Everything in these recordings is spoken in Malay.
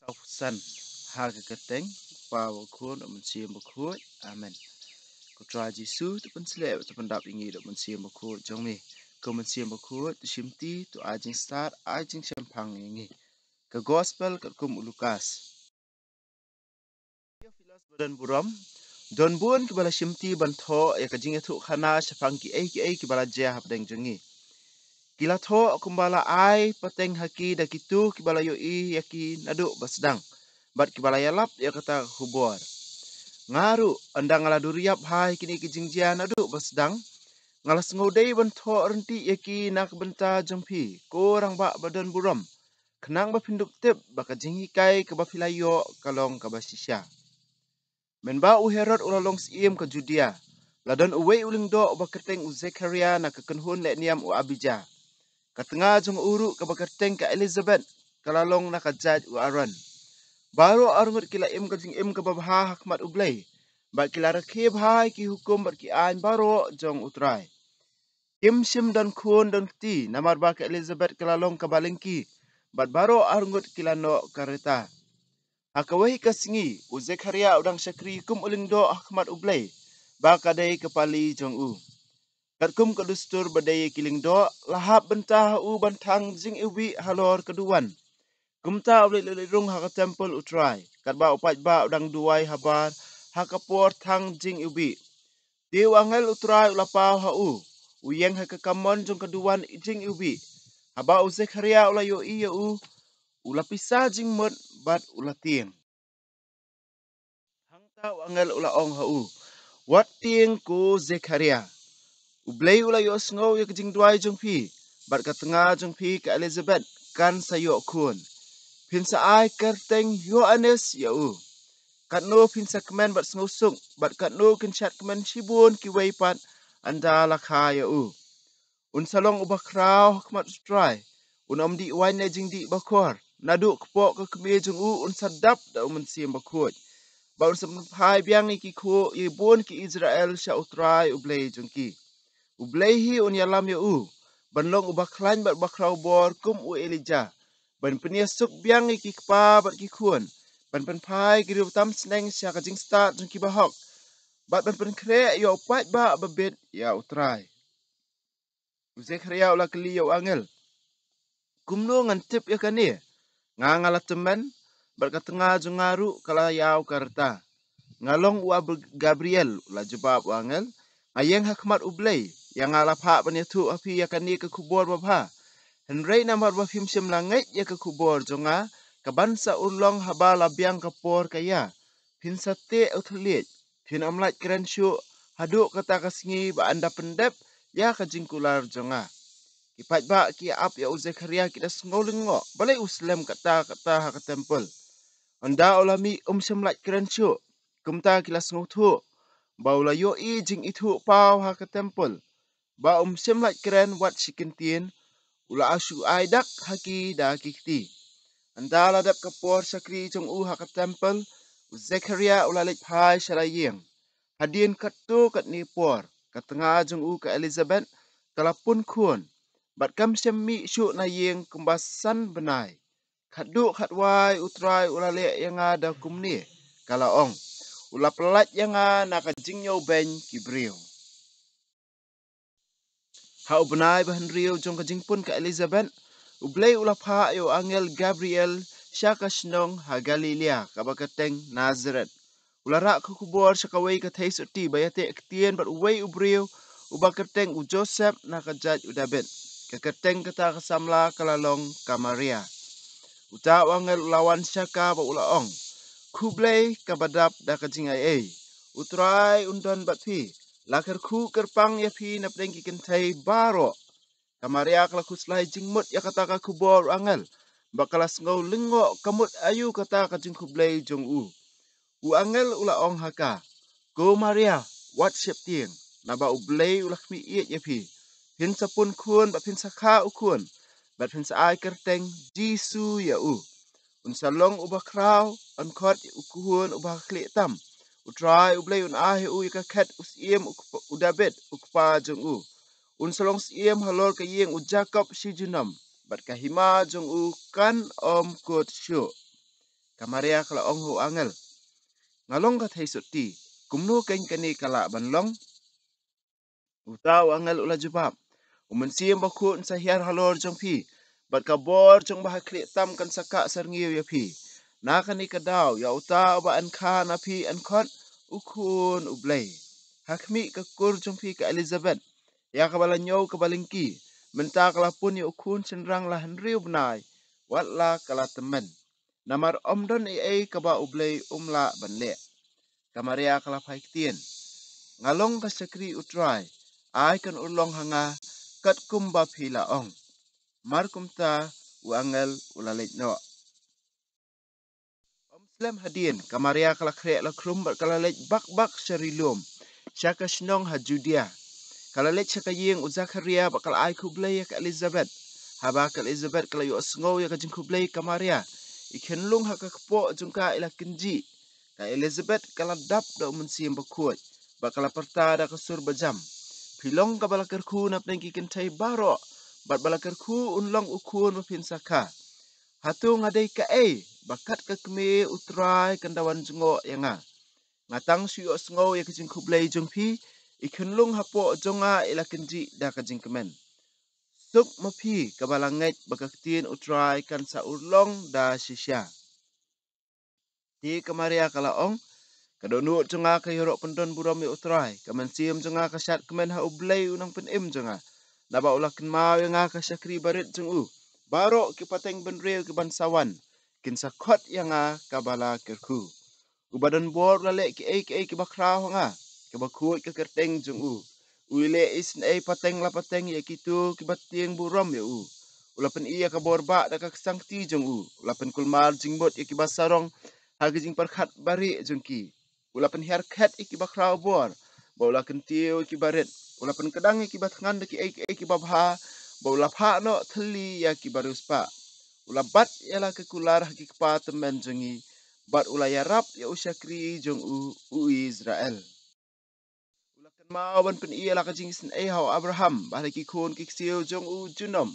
Sausan harga keteng pawa kun mensia bakut amen. Ko tra Jesu tu pen slep tu pendap ingi dok mensia bakut jong mi. Ko mensia bakut tu shimti tu ajing start ajing champang ingi. Ke gospel kat kum Lukas. Filas badan buram don bun ke bala shimti bantho ya kajing tu khana chapang ki bala jah deng jongi. Kila tho kumbala ai pateng haki da kitu kibala yo I yaki naduk basdang. Bat kibala yalap ya kata hubor. Ngaru andang ala duriap hai kini kijingjian aduk basdang. Ngalas ngodei bentho renti yaki nak benta jempi. Korang bak badan buram. Kenang bapinduk tip baka jinghikai ke bafilayo kalong ke basisya. Menba u Herod ulalong siem ke Judea. Ladan uwe uling do baketeng u Zekaria na kekenhun le niam u Abijah. Katengah jong uruk ke baketeng ke Elizabeth kalalong na kajaj u Aaron. Baru arungut kila im ke jing im ke babha hakmat ublay. Bat kila rakib hai ki hukum bat ki ain baru jong utrai. Kim sim dan kun dan ti namar ba ke Elizabeth kalalong ke balengki. Bat baru arungut kila no kareta. Hakawahi kasingi u Zekaria udang syakri kum uling do hakmat ublay. Ba kadai kepali jong u. Katkum kedustur badai kiling do lahap bentah u bantang jing iwi halor keduan. Kumta ulit lirung haka tempel utrai. Katba upat ba udang duai habar haka por tang jing iwi. Di wangel utrai ulapau hau. Uyeng haka kamon jong keduan jing iwi. Haba u Zekaria ulayo iya u. Ulapisa jing mut bat ulating. Hangta wangel ulaong hau. Wat ting ku Zekaria. Ublay ulayo sngow ya kejing duai jong pi. Bat katengah jong pi ke Elizabeth kan sayo kun. Pinsa ai kerteng Yohanes ya u. Kat no pinsa kemen bat ngusung. Bat kat no kinchat kemen shibun ki weipat anda lakha ya u. Un salong ubah krau hikmat strai. Un omdi wain na jing di bakor. Naduk kepok ke kemie jong u un sadap da umen sim bakut. Ba un sempai biang iki ko ibun ki Israel sya utrai ublay jong ki. Ublay hi un yalam ya u. Banlong ubah klain bat bakrau bor kum u Elijah. Ban peniasuk biang iki kepa bat ki kuan. Ban penpai kiri utam seneng sya kajing start jong ki bahok. Bat ban penkre ya upat ba babit ya utrai. Zekaria ula keli ya angel. Kumno ngantip ya kani. Ngangala temen. Bat katengah jong ngaru kala yau karta. Ngalong ua Gabriel ula jebab angel. Ayeng hakmat ublay. Yang ala pak penyatu api ya kani ke kubur babha. Henry namar bafim sim langit ya ke kubur jonga. Kabansa ulong haba labiang kapor kaya. Pin sate utlit. Pin amlat keren syuk. Haduk kata kasingi ba anda pendep. Ya kajingkular jonga. Kipat ba ki ap ya Zekaria kita sengolengok. Balai uslam kata haka tempel. Anda ulami semlat keren syuk. Kumta kila sengotu. Baula yo I jing itu pau haka tempel. Ba semlat keren wat sikintin. Ula asu aidak haki da kikti. Anda ladap kapor sakri jong haka tempel. Zekaria ula lip hai syarayeng. Hadin katu kat nipor. Katengah jong ke Elizabeth. Kalapun kun. Bat kam mi syuk na yeng kembasan benai. Kaduk katwai utrai ulale yang ada kumni. Kalaong. Ula pelat yang nak jingyo ben kibriu. Hau benai bahan riu jong kajing pun ke Elizabeth. Ublay ula pa yo angel Gabriel syaka snong ha Galilea kabakateng Nazareth. Ula rak ke kubur syakaway katay suti bayate ketien bat uway ubriu ubakateng u Joseph na kajaj u David. Kakateng kata kasamla kalalong ka Maria. Uta wangel ulawan syaka ba ulaong. Kublay kabadap da kajing ay. Utrai undon bat pi. Lakar ku kerpang ya pi na pedeng kikintay baro. Kamaria kala kuslay jingmut ya kata ka kubor angel. Bakalas ngaw lingo kamut ayu kata ka jing kublay jong u. U angel ulaong haka. Ko Maria wat syep tieng. Naba ublay ulakmi iet ya pi. Pinsa pun kun ba pinsa ka ukun. Bat pinsa ay kerteng Jisu ya u. Unsalong ubah krau ankot ukuhun ubah klik tam. Utrai ublay un ahi u ikaket usiem udabit ukpa jong u. Unsalong siem halor kayeng u Jacob si junam. Bat kahima jong u kan om kot syuk. Kamaria kala ong hu angel. Ngalong ka thay suti. Kumnu keng kani kala banlong. Utaw angel ula jubab. Umansiyam bakun sa hiyar halor jong pi. Bat kabor jong bahakli tam kan saka sarngiw ya pi. Nakani kadaw ya utaw ba an ka na pi an kot. Ukun ublay. Hakmi ka kur jong pi ka Elizabeth. Ya kabala nyaw kabalingki. Menta kalapun ya ukun senrang lah henriw benay. Watla kala temen. Namar omdon ay kaba ublay umla banle. Kamaria kala paiktin. Ngalong ka sakri utray. Ay kan ulong hanga. Kat kumba pila ong. Mar kumta uangel ulalit no. Om Slam hadin. Kamaria kala kre la krumbat kala lej bak sarilum. Syaka snong ha Judia. Kala lej syaka ying u Zakaria bakal ay kublay ka Elizabeth. Haba ka Elizabeth kala yu asngaw ya ka jing kublay Kamaria. Ikenlung ha kakpo jungka ila kenji. Ka Elizabeth kala dap da umansiyam bakut. Bakala pertada kasur bajam. Pilong ka balakarku na pnengki kentay baro. Bat balakarku unlong ukun mapinsaka. Hatung aday ka bakat ka kami utray kandawan jungo yanga. Ngatang suyo sngaw ya kajing kublay jungpi. Ikenlung hapo jonga ila kenji da kajing kemen. Suk mapi kabalangit bakaktin utray kan sa urlong da sisya. Di kamaria kalaong. Kadonut jonga ka yorok pendon buram ya utray. Kamansiam jonga kasyat kemen ha ublay unang penim jonga. Naba ulakan mau yang nga kasyakri barit jongu. Barok ki pateng benril ki bansawan. Kinsa kot yang nga kabala kerku. Ubadan bor lalek ki ki bakraw nga. Kabakut ke kerteng jongu. Uile isin pateng la pateng ya kitu ki batieng buram ya u. Ulapan iya kaborba da kaksangti jongu. Ulapan kulmar jingbot ya ki basarong. Hagijing perkat bari jongki. Ulapan haircut iki bakraw bor. Baula kentiu iki barit. Ulapan kedang iki batngan deki iki babha. Baula pha no thali ya ki baruspa. Ulabat yala ke kular haki kepa temen jongi. Bat ula yarap ya usyakri jong u Israel. Ulakan mau ban pen iya la kajing sin hau Abraham. Bahlaki kun kiksiu jong u junom.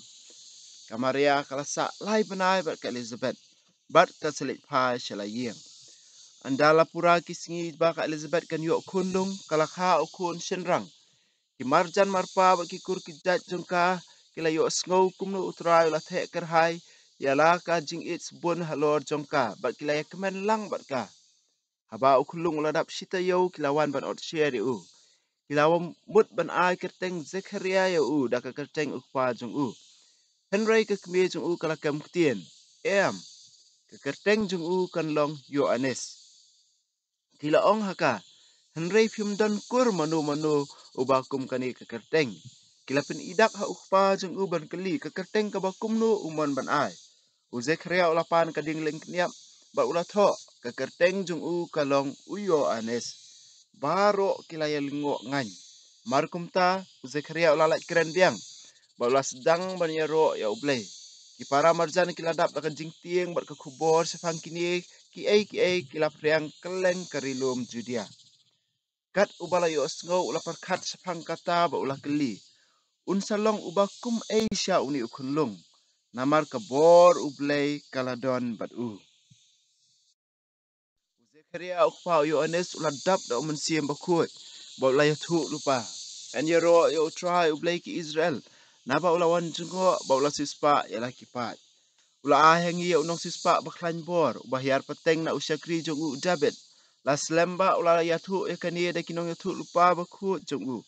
Kamaria kalasa lai benai bat ke Elizabeth. Bat kaselit pa shalayeng. Andala pura kisingi baka Elizabeth kan yok kunlung kalakha ukun senrang. Ki marjan marpa baki kur ki jat jungka kila yok sngow kumnu utray la thek kerhai yala ka jing its bun halor jongka bat kila ya kemen lang bat ka. Haba ukulung uladap sita yo kilawan ban ot share u. Kilawan mut ban ai kerteng Zekaria ya u daka kerteng ukpa jong u. Henry ke kemi jong u kalakam ktien. Ke kerteng jong u kan long Yohanes. Tila ong haka, Henry Pimdon kur manu ubakum kani kekerteng. Kila pin idak ha ukpa jeng uban keli kekerteng kabakum nu uman ban ai. Uzekria ulapan kading lengkniap ba ulatho kekerteng jeng u kalong uyo anes. Baro kila ya lingo ngany. Markum ta Uzekria ulalak keren biang. Ba ulas sedang ban ya ro ya ublay. Ki para marjan kila dap akan jing tieng bat kekubor sepang kini ki ai kila priang keleng karilum Judia. Kat ubala yo sngo ula perkat sepang kata ba ula keli. Unsalong ubakum Asia uni ukunlung. Namar kabor ublay kaladon bat u. Zekaria ukpa yo anes ula dap da umansiem bakut. Ba ula yatu lupa. En yero yo try ublay ki Israel. Naba ula wan jungo ba ula sispa yala kipat. Ula aheng iya unong sispa baklan bor. Ubahyar peteng na usyakri jong u David. Las lemba ula yatu yakani da kinong yatu lupa bakut jong u.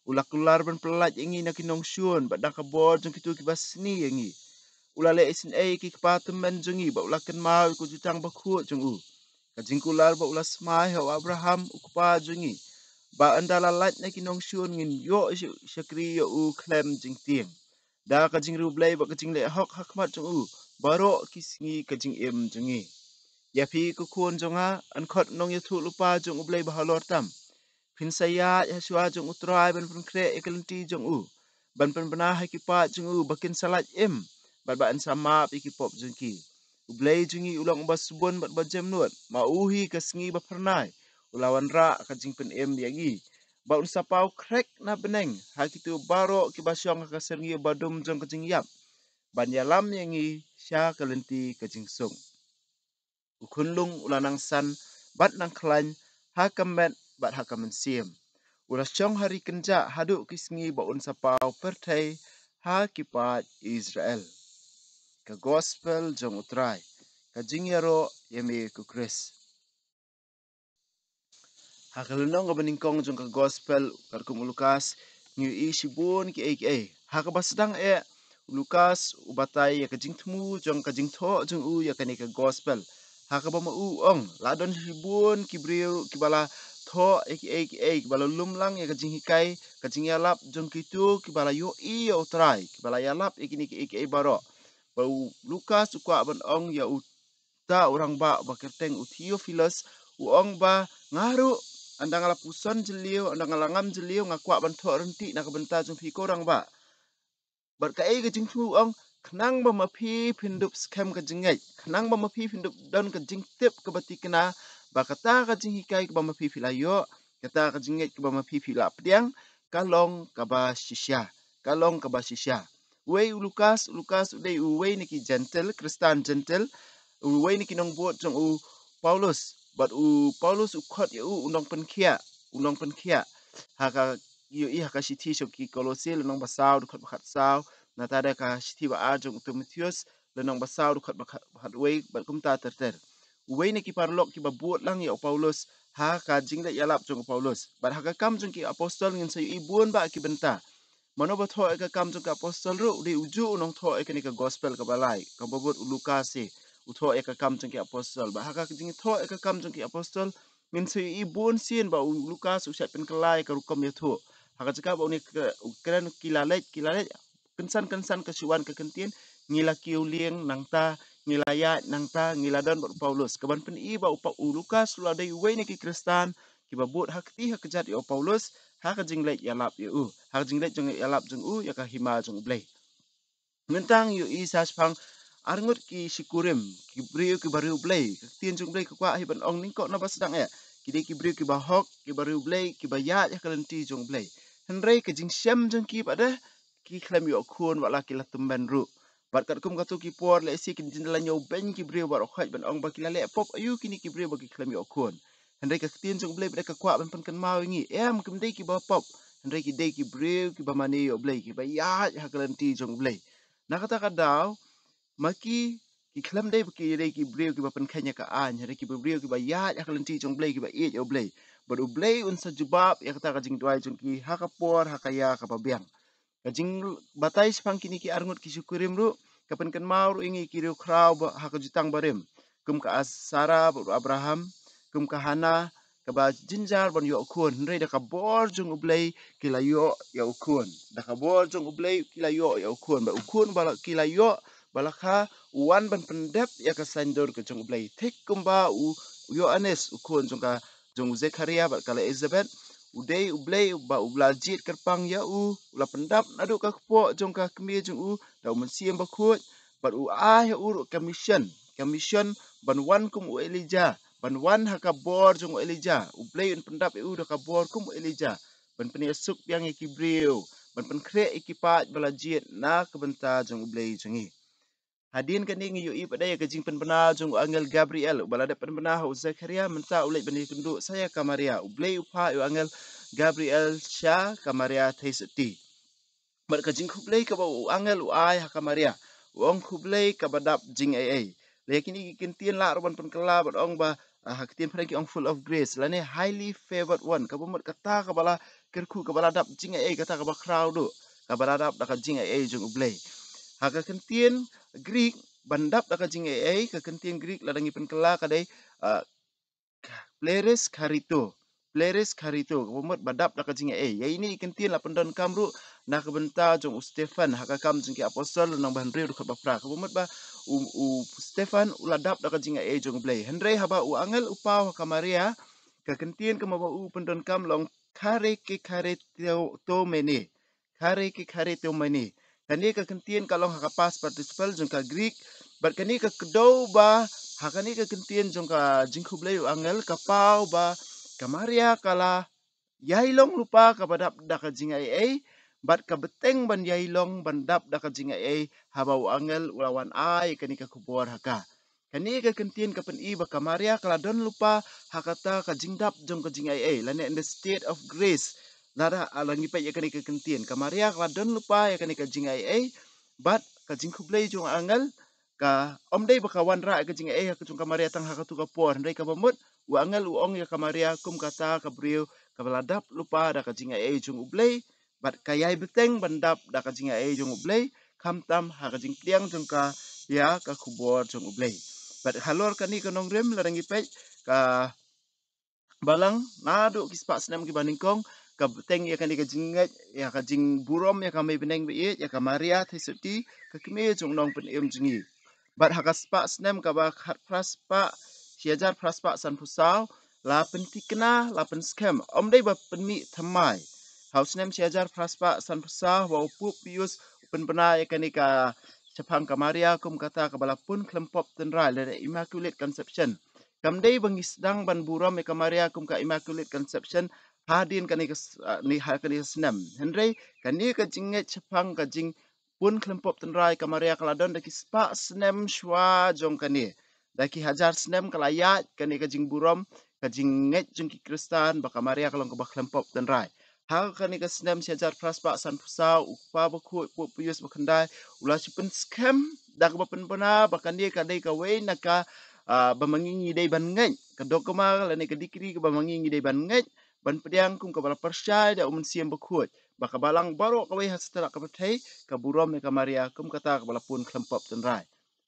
Ula kular ban pelat yangi na kinong syun. Bat dah kabor jong kitu kibas seni yangi. Ula le isin ki kepatemen jongi. Ba ula ken mau iku jutang bakut jong u. Kajing kular ba ula smai hau Abraham ukpa jongi. Ba andala lat na kinong syun ngin yo syakri yo u klem jing tieng. Da kajing rublay ba kajing le hok hakmat jong u. Baro kisingi kajing im jongi. Yapi kukun jonga ankot nong yatu lupa jong ublay bahalor tam. Pinsaya yasua jong utray ban penkre ekalenti jong u. Ban penbenah hakipat jong u bakin salat im. Bat baan samap ikipop jong ki. Ublay jongi ulang ubas subun bat bajem nuat. Mauhi kasingi bapernai. Ulawan ra kajing pen im yangi. Ba unsapau krek na beneng. Hakitu baro kibasyong kasengi badum jong kajing yap. Ban yalam yangi sya kalenti kajing sung. Ukunlung ulanang san bat nang klan hakamet bat hakamen siem. Ulas chong hari kenja haduk kisngi baun sapau pertai ha kipat Israel. Ka gospel jong utrai. Ka jingyaro yemi ku Chris. Hakalunong ka baningkong jong ka gospel karkum Lukas nyu i shibun ki ai. Hakabasdang Lukas ubatay ya kajing tmu jong kajing tho jong u ya kanika gospel. Hakabama u ong ladon shibun ki briu ki bala tho ki bala lumlang ya kajing hikai kajing yalap jong kitu ki bala yo i ya utrai ki bala yalap ikini ki baro. Bau Lukas ukwa ban ong ya ta orang ba kerteng Theophilus uong ba ngaru andang ala puson jeliu andang ala ngam jeliu ngakwa ban tho renti nak benta jong phi korang ba berkai ke jing thu ong khnang ba mapi pindup scam ke jingai khnang ba mapi pindup don ke jing tip ke bati kena ba kata ke jing hikai ke ba mapi filayo kata ke jingai ke ba mapi fila pediang kalong ke ba shisha wei Lukas udai wei niki gentle Kristan gentle wei niki nong buat jong Paulus but Paulus khot ya unong penkia haka yu i haka sithi shoki Kolosil nong basaw khot bakhat saw natada ka sithi ba ajong Timotheus lenong basaw khot bakhat wei bat kumta terter wei niki parlok ki ba buat lang ya Paulus ha ka jingla yalap jong Paulus bat haka kam jong ki apostol ngin sayu i buon ba ki benta mano ba tho ka kam jong ka apostol ru de uju nong tho ka ni ka gospel ka balai ka bobot Lukas se utho ka kam jong ki apostol ba haka jing tho ka kam jong ki apostol min sayu i buon sin ba Lukas usat pen kelai ka rukom ya tho haka jika ba ni keren kilalet kensan kesuan ke kentien ngila kiu lieng nangta ngila ya nangta ngila don ba Paulus kaban pen i ba upa Lukas lu ada wei ni ki Kristan ki ba bot hakti hakjat ya Paulus haka jinglet yalap ya haka jinglet jong yalap jong ya ka hima jong blai mentang yu isas pang arngut ki sikurim ki briu ki bariu blai tien jong blai kwa hi ban ong ning ko na basdang ki ki briu ki ba hok ki bariu blai ki ba ya kalenti jong blai henrei ke jing syam jong ki pada ki klem yo khun wala ki latum ben ru bat kat kum katu ki por le si ki jindala nyo ben ki briu bar khaj ban ong ba ki le pop ayu kini ki briu ba ki klem yo khun henrei ka tien jong blai pada ka kwa ban pen kan mau ngi em kum dei ki ba pop henrei ki dei ki briu ki ba mani yo blai ki ba ya kalenti jong blai nakata kadaw maki ki klem dei ki briu ki ba pen khanya ka an henrei ki briu ki ba ya kalenti jong blai ki ba e yo blai baru blai un sa jubab ya kata ka jing tuai jong ki hakapor hakaya ka babiang kajing batai sepang kini ki arngut ki syukurim ru kapan kan mau ru ingi ki riu krau ba haka jutang barim kum ka Sara baru Abraham kum ka Hana ka ba jinjar ban yo khun rei da ka bor jong ublei kila yo ya khun da ka bor jong ublei kila yo ya khun ba khun bala kila yo bala kha wan ban pendep ya ka sandor ke jong ublei thik kum ba yo anes khun jong ka jong Zekaria ba kala Elizabeth udai ublei ba ublajit kerpang ya ula pendap nadu ka kpo jong ka kemi jong da unsiem ba khut bat ya commission ban wan kum Elijah ban wan haka bor jong Elijah ublei un pendap da ka bor kum Elijah ban peni suk yang ikibreu ban pen kre ikipat balajit na kebenta jong ublei jongi hadin kan ngi yu pada ya kajing penbena jong angel Gabriel balada penbena ho Zakaria menta ulai bani kundu saya kamaria ublei upa yu angel Gabriel sha kamaria thaisati bar kajing khublei ka ba angel ai ha kamaria wong khublei ka badap jing ai lekin iki kintien la roban penkela bat ong ba hakitien pranki ong full of grace lane highly favored one ka bomot kata ka bala kerku ka bala dap jing ai kata ka ba crowd ka bala dap da ka jing ai jong ublei haka kentien Greek bandap da ka jing ai ka kentien Greek ladangi penkela kadai Pleres Carito umot badap da ka jing ai ya ini kentien la pendon kamru na ka benta jong Stefan haka kam jing ki apostol nang ban riu ka bafra ka umot ba Stefan uladap da ka jing ai jong blai henre haba angel upaw ka Maria ka kentien ka mawa pendon kam long kare to mene kani ka kentien ka long haka past participle jong ka Greek bat kani ka kedau ba hakani ka kentien jong ka jingku blai angel ka pau ba ka Maria kala yailong lupa ka badap da ka jing ai bat ka beteng ban yailong bandap da ka jing ai haba angel ulawan ai kani ka kubor haka Kani ka kentien ka pen I ba kamaria kala don lupa hakata ka jingdap jong ka jing ai lane in the state of grace. Nada alangi pa ya kani ka kentien kamaria kala don lupa ya kani ka jing ai but ka jing kublay jong angal ka omday ba ka wanra ka jing ai ka jong kamaria tang hakatu ka por ndai ka bamut u angal u ong ya kamaria kum kata ka brio ka baladap lupa da ka jing ai jong ublay but kayai beteng bandap da ka jing ai jong ublay kam tam ha ka jing tiang jong ka ya ka kubor jong ublay. But halor kani kanong rem larang ipay ka balang nado kispa senam ki baningkong ka beteng ya kani ka jingat ya ka jing burom ya ka may beneng biit ya ka maria thaisuti ka kimi jong nong pen im jingi. But hakaspa senam ka ba khat praspa siajar praspa san pusau la pentikna la pen scam omday ba penmi thamai. Haus nem siajar praspa san pusau wa upup pius pen bena ya kani ka Sepang kamaria kum kata kabalapun kelempop tenrai dari Immaculate Conception. Kamdei bangis sedang ban buram e kamaria kum ka Immaculate Conception hadin kani ni kani senam. Henry kani ka jinget sepang ka jing pun kelempop tenrai kamaria kaladon daki spa senam shwa jong kani. Daki hajar senam kalayat kani ka jing buram ka jinget jong ki Kristan ba kamaria kalong ka ba kelempop tenrai. Hal kani ka senam siajar praspa san pusau ukpa baku puyus bakandai ulah sipen scam dak bapen pena bakan dia kadai ka we naka bamangingi dai ban ngai ka dokoma la ne ka dikri ka bamangingi dai ban ngai ban pediang kum ka bala persyai da umun siam bakut baka balang baro ka we hastara ka pathai ka burom me ka maria kum kata ka bala pun klempop tenrai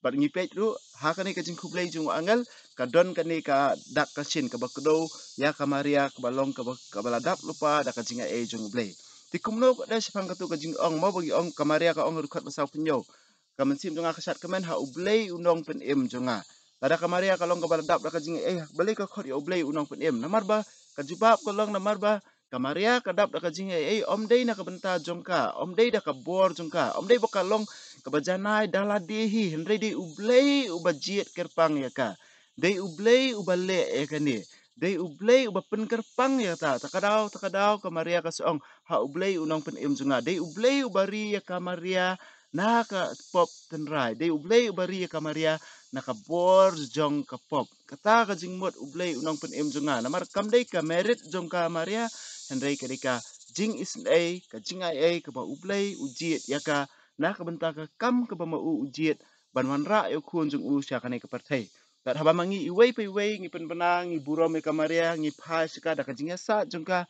bat ngipet ru ha kani ka jing kublai jung angal ka don kani ka dak ka sin ka bakdo ya ka maria ka balong ka bala dap lupa da ka jinga e jung blai ti kumno da sipang ka tu ka jing ong mo bagi ong ka maria ka ong rukat basau penyo ka mensim jonga kasat kemen ha ublei unong pen im jonga tada ka maria ka long ka bala dap da ka jing balik ka khot ya ublei unong pen im namar ba ka jubab ka long namar ba ka maria ka dap da ka jing om dei na ka benta jongka om dei da ka bor jongka om dei ba ka long kabajanai dala dehi hendrei dei ublei ubajiet kerpang ya ka dei ublei ubale ya kani dei ublei uba pen kerpang ya ta takadau ka maria ka soong ha ublei unong pen im junga dei ublei ubari ya ka maria na ka pop tenrai dei ublei ubari ya ka maria na ka bor jong ka pop kata ka jingmot ublei unong pen im junga namar kam dei ka merit jong ka maria hendrei ka dei ka jing isnai ka jingai ka ba ublei ujiet ya ka na ka benta ka kam ka ba mau ujiet ban wanra yo kun jung u sya kanai ka parthai kat haba mangi iwei pe iwei ngi pen bena ngi burom me ka maria ngi phai sika da ka jingasa jong ka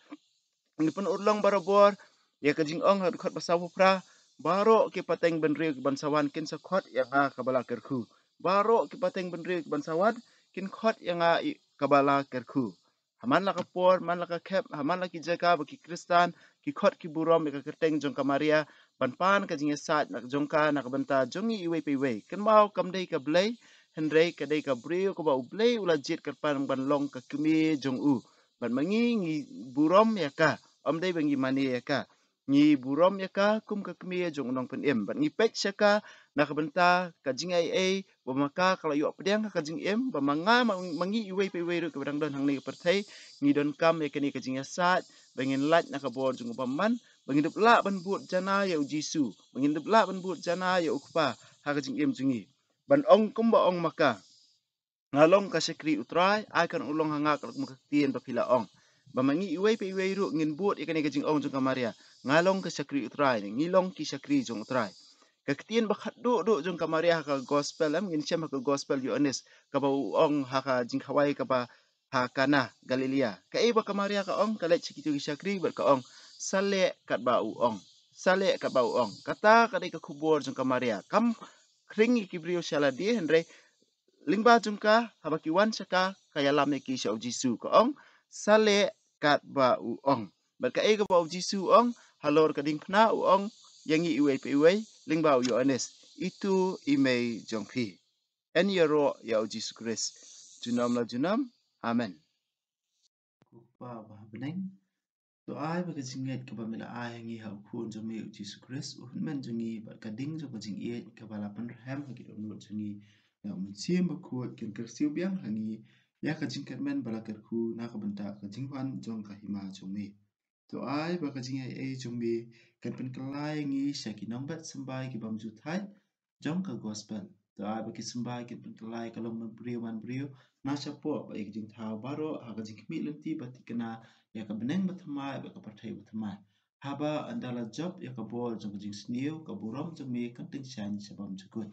ngi pen urlong barobor ya ka jing ong khot basaw pra baro ke pateng benri ban sawan kin sakhot yang a kabala kerku baro ke pateng benri ban sawan kin khot yang a kabala kerku haman la kapor man la ka khep haman la ki jaga baki kristan ki khot ki burom ka keteng jong ka maria ban pan ka jinge sat nak jongka nak benta jongi iwe pe we ken mau kam dei ka blai hendrei ka dei ka brio ko ba blai ula jit ka pan ban long ka kumi jong u ban mangi ngi burom ya ka om dei bangi mani ya ka ngi burom ya ka kum ka kumi jong nong pen em ban ngi pek syaka nak benta ka jingai ba maka kala yo pedang ka jing em ba manga mangi iwe pe we ru ka dang don hang ni perthai ngi don kam ya kani ka jinga sat bangin lat nak ka bor jong ba man bangin la ban buat jana ya jisu bangin la ban buat jana ya ukpa ha ka jing em jingi ban ong kum ba ong maka ngalong ka sekri utrai akan ulong hanga ka makatien ba pila ong ba mangi iwe pe iwe ru ngin buat ikani ka jing ong jong ka maria ngalong ka sekri utrai ngilong ki sekri jong utrai kaktian ba khat do jong ka maria ka gospel am ngin chem ka gospel yohanes ka ba ong ha ka jing khawai ka ba ha kana galilea ka e ba ka maria ka ong ka le chikitu ki sekri ba ka ong sale kat ba u ong sale kat ba u ong kata ka dei ka kubor jong ka maria kam kring ki brio shala di hendre lingba jong ka habaki wan saka kaya lam ki sha jisu ka ong sale kat ba u ong ba ka e ka ba jisu ong halor ka ding phna u ong yangi iwe pe iwe lingba u yohanes itu imei jong phi en yero ya jisu kris junam la junam amen ba ba beneng so ai ba ka jinget ka ba mila ai ngi ha phun jong mi Jesus Christ u men jongi ba ka ding jo ka jing ye ka ba la pan ham ha ki do no jongi na mun sim ba ku kin ker siu biang hangi ya ka jing ker men ba la ker ku na ka benta ka jing wan jong ka hima jong mi so ai ba ka jing ai jong mi kan pen kalai ngi sha ki nong bat sambai ki bam ju thai jong ka gospel ai bagi sembah kit pentelai kalau man brio na sapo ba ik jing thau baro ha jing mi lenti bati kena ya ka beneng bathamai ba ka pathai bathamai haba andala job ya ka bol jong jing sniu ka burom jong me kan ting shan sabam jukut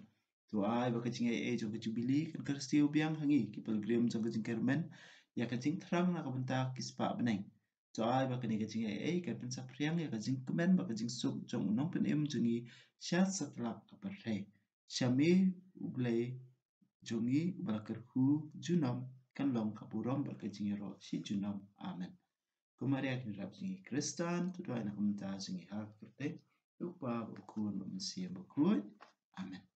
ai ba ka jing ai jong jing bili kan ka stiu biang hangi ki pilgrim jong jing kermen ya ka jing thrang na ka bentak kispa beneng ai ba ka ni ka jing ai ka pensa priang ya ka jing kemen ba ka jing suk jong nong pen em jongi syat satlak ka pathai Syami ublay jongi balakerhu junam kan long kapuram balkajingiro si junam amen. Kumaria kinrap jingi Kristan tudai na kumta jingi hak kerte lupa berkun manusia berkun amen.